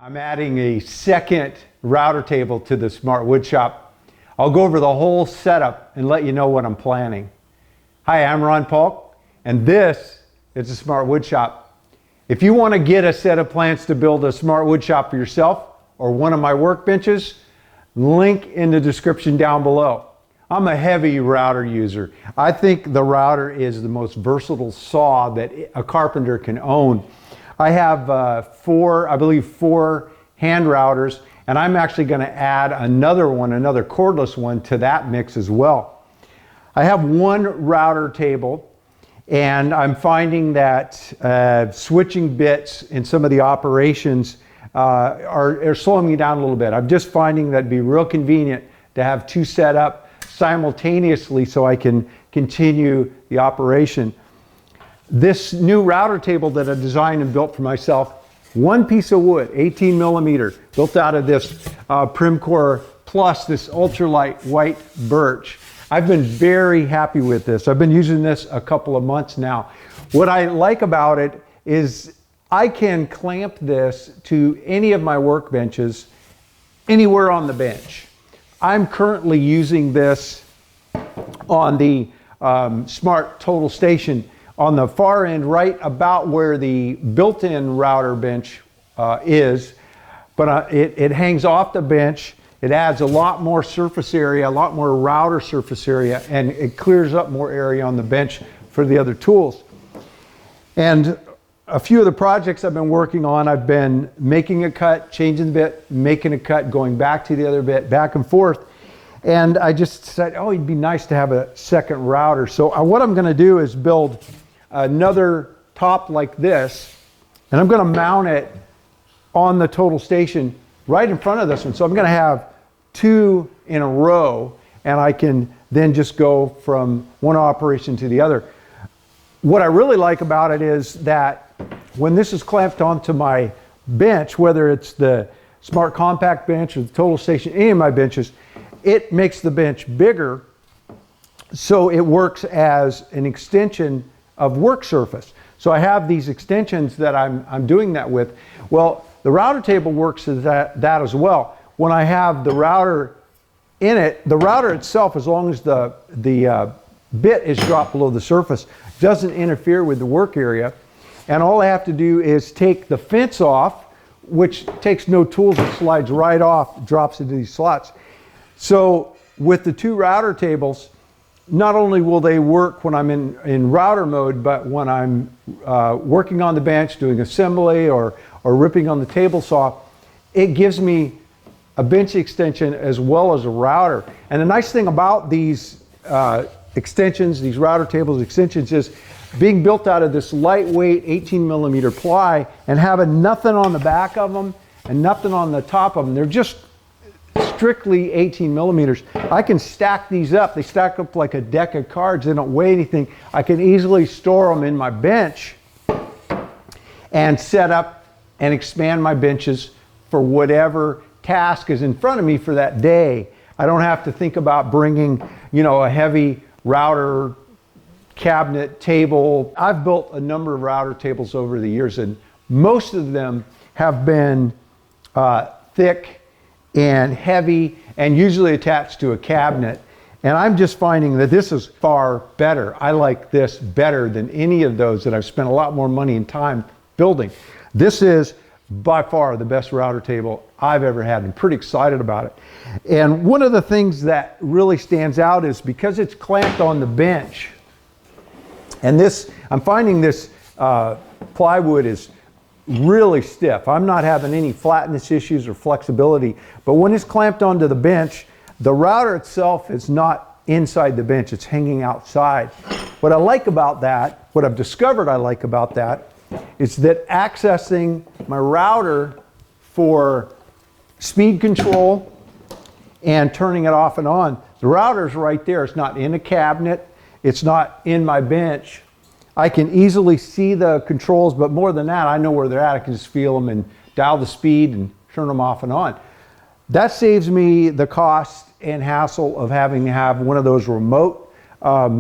I'm adding a second router table to the Smart Woodshop. I'll go over the whole setup and let you know what I'm planning. Hi, I'm Paulk, and this is the Smart Woodshop. If you want to get a set of plans to build a Smart Woodshop for yourself or one of my workbenches, link in the description down below. I'm a heavy router user. I think the router is the most versatile saw that a carpenter can own. I have four hand routers, and I'm actually going to add another cordless one to that mix as well. I have one router table, and I'm finding that switching bits in some of the operations are slowing me down a little bit. I'm just finding that it'd be real convenient to have two set up simultaneously so I can continue the operation. This new router table that I designed and built for myself, one piece of wood, 18 millimeter, built out of this Primcore Plus, this ultralight white birch. I've been very happy with this. I've been using this a couple of months now. What I like about it is I can clamp this to any of my workbenches anywhere on the bench. I'm currently using this on the Smart Total Station on the far end, right about where the built-in router bench is, but it hangs off the bench. It adds a lot more surface area, a lot more router surface area, and it clears up more area on the bench for the other tools. And a few of the projects I've been working on, I've been making a cut, changing the bit, making a cut, going back to the other bit, back and forth. And I just said, oh, it'd be nice to have a second router. So what I'm gonna do is build another top like this, and I'm going to mount it on the total station right in front of this one. So I'm going to have two in a row, and I can then just go from one operation to the other. What I really like about it is that when this is clamped onto my bench, whether it's the Smart Compact bench or the total station, any of my benches, it makes the bench bigger, so it works as an extension of work surface. So I have these extensions that I'm doing that with. Well, the router table works as that as well. When I have the router in it, the router itself, as long as the bit is dropped below the surface, doesn't interfere with the work area. And all I have to do is take the fence off, which takes no tools, it slides right off, drops into these slots. So with the two router tables, not only will they work when I'm in router mode, but when I'm working on the bench, doing assembly or ripping on the table saw, it gives me a bench extension as well as a router. And the nice thing about these extensions, these router tables extensions, is being built out of this lightweight 18 millimeter ply and having nothing on the back of them and nothing on the top of them. They're just strictly 18 millimeters. I can stack these up. They stack up like a deck of cards. They don't weigh anything. I can easily store them in my bench and set up and expand my benches for whatever task is in front of me for that day. I don't have to think about bringing, a heavy router cabinet table. I've built a number of router tables over the years, and most of them have been thick and heavy and usually attached to a cabinet. And I'm just finding that this is far better. I like this better than any of those that I've spent a lot more money and time building. This is by far the best router table I've ever had. I'm pretty excited about it. And one of the things that really stands out is because it's clamped on the bench, and I'm finding this plywood is really stiff. I'm not having any flatness issues or flexibility, but when it's clamped onto the bench, the router itself is not inside the bench, it's hanging outside. What I like about that, what I've discovered I like about that, is that accessing my router for speed control and turning it off and on, the router's right there. It's not in a cabinet, it's not in my bench. I can easily see the controls, but more than that, I know where they're at. I can just feel them and dial the speed and turn them off and on. That saves me the cost and hassle of having to have one of those remote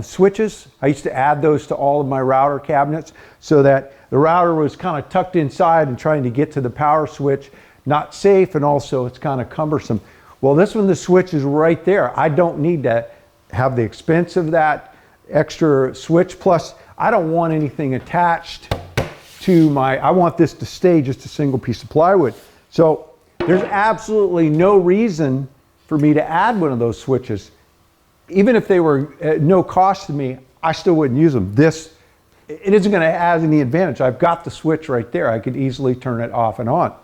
switches. I used to add those to all of my router cabinets so that the router was kind of tucked inside and trying to get to the power switch. not safe, and also it's kind of cumbersome. Well, this one, the switch is right there. I don't need to have the expense of that extra switch. Plus, I don't want anything attached to I want this to stay just a single piece of plywood. So there's absolutely no reason for me to add one of those switches. Even if they were at no cost to me, I still wouldn't use them. It isn't going to add any advantage. I've got the switch right there. I could easily turn it off and on.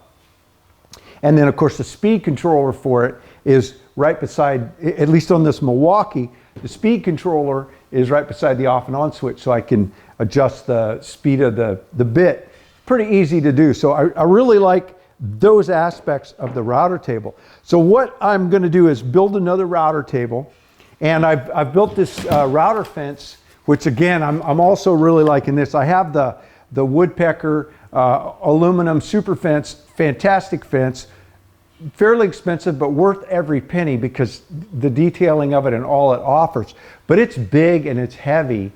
And then, of course, the speed controller for it is right beside, at least on this Milwaukee, the speed controller is right beside the off and on switch, so I can adjust the speed of the bit. Pretty easy to do. So I really like those aspects of the router table. So what I'm going to do is build another router table, and I've built this router fence, which again, I'm also really liking this. I have the Woodpecker aluminum super fence, fantastic fence, fairly expensive, but worth every penny because the detailing of it and all it offers. But it's big and it's heavy,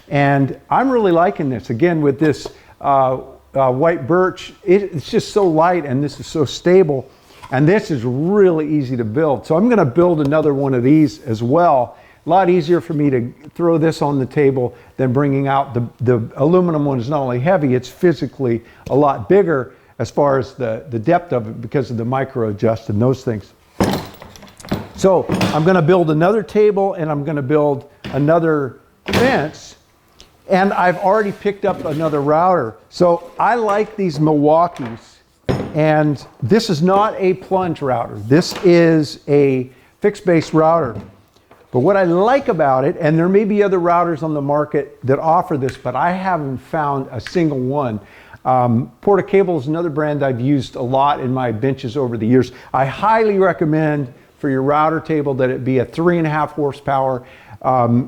and I'm really liking this. Again, with this white birch, it's just so light, and this is so stable, and this is really easy to build. So I'm going to build another one of these as well. A lot easier for me to throw this on the table than bringing out the aluminum one. Is not only heavy, it's physically a lot bigger as far as the depth of it because of the micro adjust and those things. So I'm going to build another table, and I'm going to build another fence, and I've already picked up another router. So I like these Milwaukees, and this is not a plunge router. This is a fixed base router. But what I like about it, and there may be other routers on the market that offer this, but I haven't found a single one. Porta-Cable is another brand I've used a lot in my benches over the years. I highly recommend for your router table that it be a 3.5 horsepower.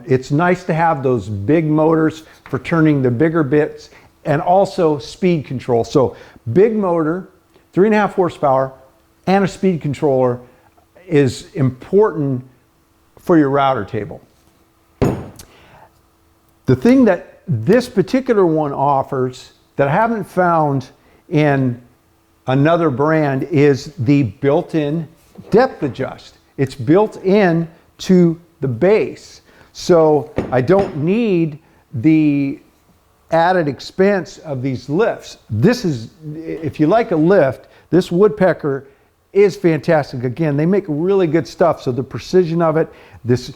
It's nice to have those big motors for turning the bigger bits, and also speed control. So big motor, 3.5 horsepower, and a speed controller is important for your router table. The thing that this particular one offers that I haven't found in another brand is the built-in depth adjust. It's built in to the base. So I don't need the added expense of these lifts. This is, if you like a lift, this Woodpecker is fantastic. Again, they make really good stuff. So the precision of it, this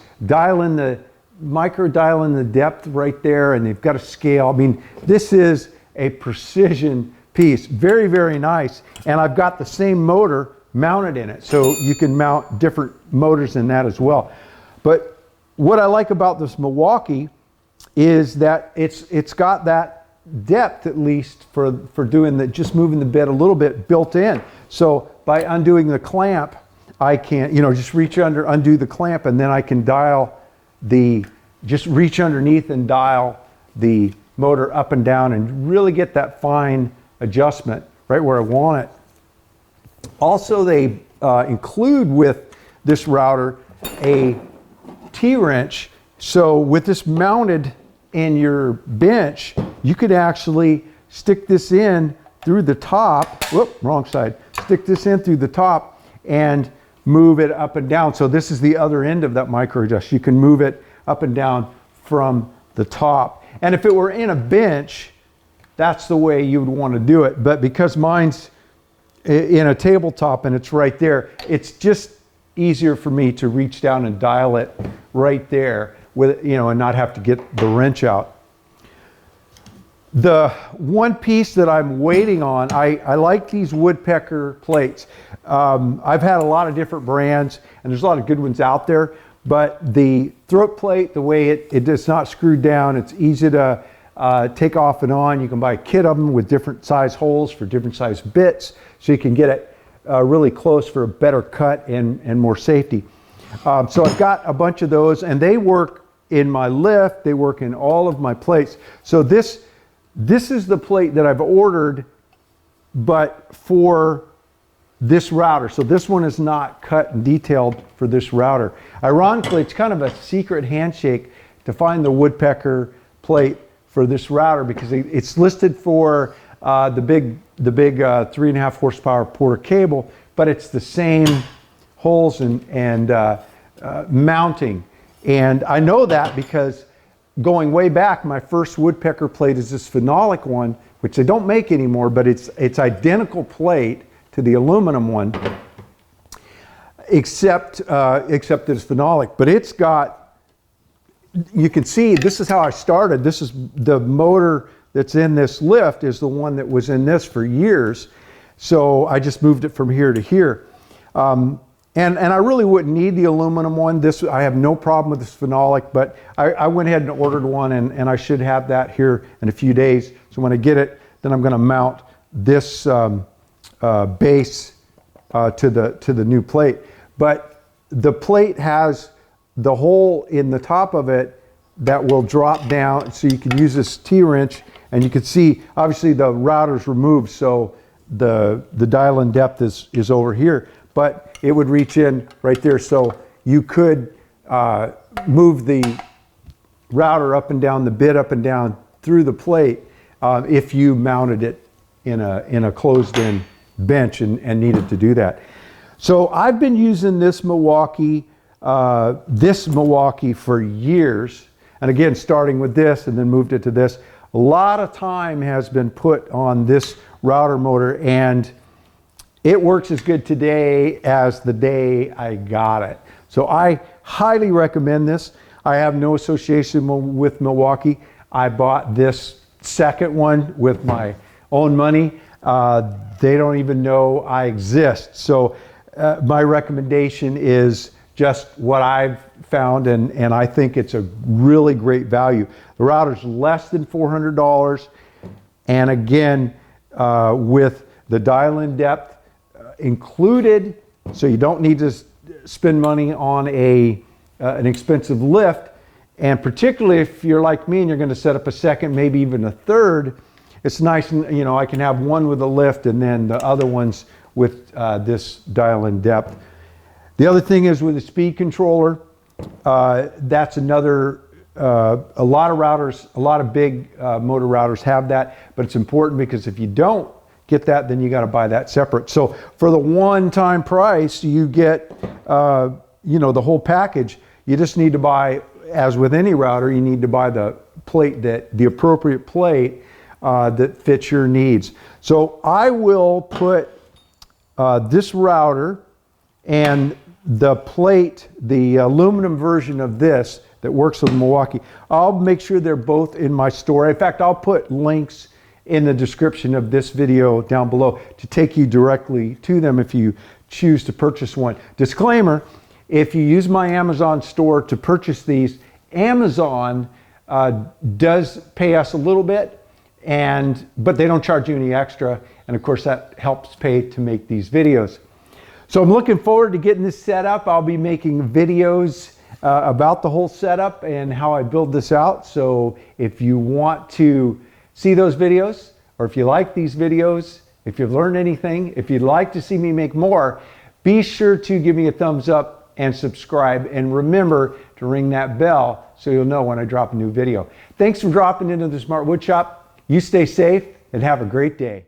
micro dial in the depth right there, and they've got a scale. I mean, this is a precision piece. Very, very nice. And I've got the same motor mounted in it. So you can mount different motors in that as well. But what I like about this Milwaukee is that it's got that depth, at least for doing just moving the bed a little bit, built in. So by undoing the clamp, I can, just reach undo the clamp, and then I can just reach underneath and dial the motor up and down and really get that fine adjustment right where I want it. Also, they include with this router a T-wrench. So with this mounted in your bench, you could actually stick this in through the top. Whoop, wrong side. Stick this in through the top and move it up and down. So this is the other end of that micro adjust. You can move it up and down from the top. And if it were in a bench, that's the way you would want to do it. But because mine's in a tabletop and it's right there, it's just easier for me to reach down and dial it right there with, and not have to get the wrench out. The one piece that I'm waiting on, I like these Woodpecker plates. I've had a lot of different brands, and there's a lot of good ones out there, but the throat plate, the way it is not screwed down, it's easy to take off and on. You can buy a kit of them with different size holes for different size bits, so you can get it really close for a better cut and more safety. So I've got a bunch of those, and they work in my lift, they work in all of my plates. So this is the plate that I've ordered, but for this router. So this one is not cut and detailed for this router. Ironically, it's kind of a secret handshake to find the Woodpecker plate for this router, because it's listed for the big the big 3.5 horsepower Porter cable, but it's the same holes and mounting. And I know that because going way back, my first woodpecker plate is this phenolic one, which they don't make anymore, but it's identical plate to the aluminum one, except that it's phenolic. But it's got, you can see, this is how I started. This is the motor that's in this lift is the one that was in this for years. So I just moved it from here to here. And I really wouldn't need the aluminum one. I have no problem with this phenolic, but I went ahead and ordered one, and I should have that here in a few days. So when I get it, then I'm going to mount this base to the new plate. But the plate has the hole in the top of it that will drop down, so you can use this T-wrench, and you can see obviously the router's removed, so the dial-in depth is over here. But it would reach in right there, so you could move the router up and down, the bit up and down through the plate if you mounted it in a closed-in bench and needed to do that. So I've been using this Milwaukee for years, and again, starting with this and then moved it to this. A lot of time has been put on this router motor, and it works as good today as the day I got it. So I highly recommend this. I have no association with Milwaukee. I bought this second one with my own money. They don't even know I exist. So my recommendation is just what I've found, and I think it's a really great value. The router's less than $400, and again, with the dial-in depth included, so you don't need to spend money on an expensive lift. And particularly if you're like me and you're going to set up a second, maybe even a third, it's nice, you know, I can have one with a lift and then the other ones with this dial-in depth. The other thing is with the speed controller, that's another, a lot of routers, a lot of big motor routers have that, but it's important because if you don't get that, then you got to buy that separate. So for the one-time price, you get, you know, the whole package. You just need to buy, as with any router, you need to buy the plate, the appropriate plate that fits your needs. So I will put this router and the plate, the aluminum version of this that works with Milwaukee, I'll make sure they're both in my store. In fact, I'll put links in the description of this video down below to take you directly to them if you choose to purchase one. Disclaimer, if you use my Amazon store to purchase these, Amazon does pay us a little bit, but they don't charge you any extra, and of course that helps pay to make these videos. So I'm looking forward to getting this set up. I'll be making videos about the whole setup and how I build this out. So if you want to see those videos, or if you like these videos, if you've learned anything, if you'd like to see me make more, be sure to give me a thumbs up and subscribe, and remember to ring that bell so you'll know when I drop a new video. Thanks for dropping into the Smart Woodshop. You stay safe and have a great day.